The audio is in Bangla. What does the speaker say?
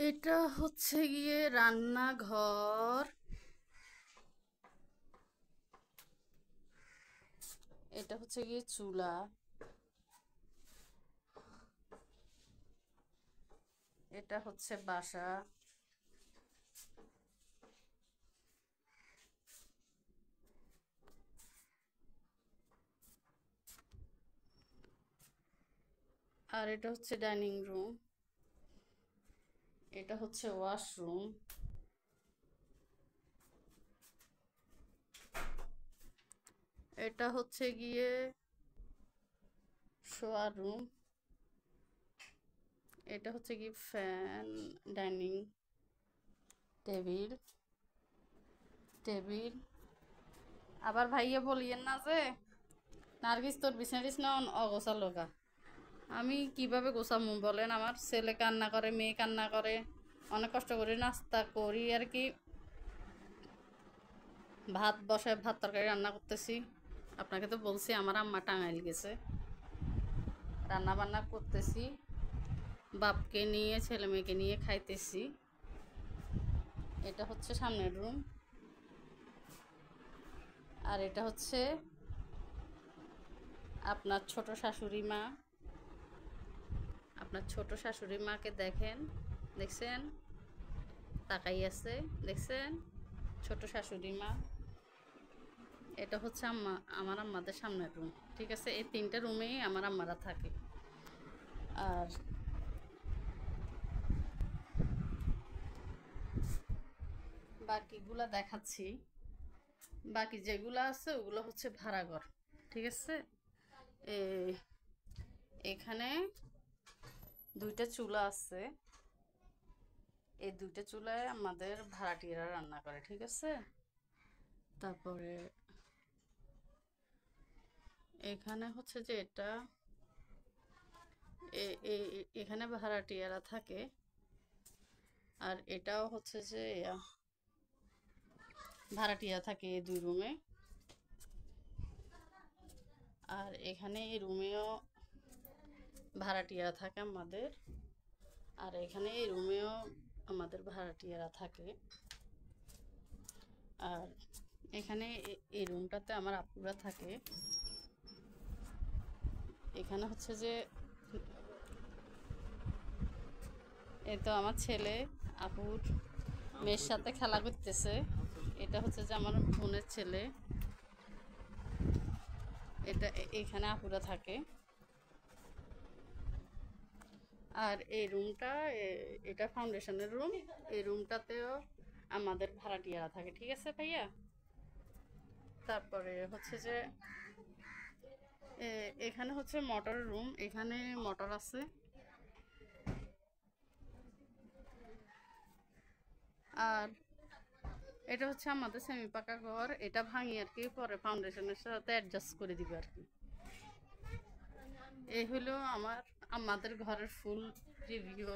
এটা হচ্ছে গিয়ে রান্নাঘর। এটা হচ্ছে গিয়ে চুলা। এটা হচ্ছে বাসা। আর এটা হচ্ছে ডাইনিং রুম। এটা হচ্ছে ওয়াশরুম। এটা হচ্ছে গিয়ে শোয়ার রুম। এটা হচ্ছে কি ফ্যান, ডাইনিং টেবিল। টেবিল আবার ভাইয়া বলিয়েন না যে নার্গিস তোর বিছনা টিছনা অগোছালো গা। আমি কিভাবে গোছামু বলেন? আমার ছেলে কান্না করে, মেয়ে কান্না করে, অনেক কষ্ট করে নাস্তা করি আর কি। ভাত বসায়, ভাত তরকারি রান্না করতেছি। আপনাকে তো বলছি আমার আম্মা টাঙ্গাইল গেছে, রান্না বান্না করতেছি, বাপকে নিয়ে ছেলে মেয়েকে নিয়ে খাইতেছি। এটা হচ্ছে সামনের রুম। আর এটা হচ্ছে আপনার ছোট শাশুড়ি মা। আপনার ছোট শাশুড়ি মাকে দেখেন, দেখছেন? তাকাই আছে, দেখছেন? ছোট শাশুড়ি মা। এটা হচ্ছে আম্মা, আমার আম্মাদের সামনের রুম। ঠিক আছে, এই তিনটা রুমেই আমার আম্মারা থাকে। আর বাকিগুলা দেখাচ্ছি। বাকি যেগুলো আছে ওগুলো হচ্ছে ভাড়াঘর। ঠিক আছে, এখানে দুইটা চুলা আছে। এই দুইটা চুলায় আমাদের ভাড়াটিয়ারা রান্না করে। ঠিক আছে, তারপরে এখানে হচ্ছে যে এটা এখানে ভাড়াটিয়ারা থাকে। আর এটাও হচ্ছে যে ভাড়াটিয়া থাকে এই দুই রুমে। আর এখানে এই রুমেও ভাড়াটিয়ারা থাকে আমাদের। আর এখানে এই রুমেও আমাদের ভাড়াটিয়ারা থাকে। আর এখানে এই রুমটাতে আমার আপুরা থাকে। এখানে হচ্ছে যে এই তো আমার ছেলে আপুর মেয়ের সাথে খেলা করতেছে। এটা হচ্ছে যে আমার বোনের ছেলে। এটা এখানে আপুরা থাকে। আর এই রুমটা, এটা ফাউন্ডেশনের রুম। এই রুমটাতেও আমাদের ভাড়াটিয়ারা থাকে। ঠিক আছে ভাইয়া, তারপরে হচ্ছে যে এখানে হচ্ছে মোটর রুম। এখানে মোটর আছে। আর এটা হচ্ছে আমাদের সেমি পাকা ঘর। এটা ভাঙি আর কি, পরে ফাউন্ডেশনের সাথে অ্যাডজাস্ট করে দিবে আর কি। এই হলো আমাদের ঘরের ফুল রিভিউ।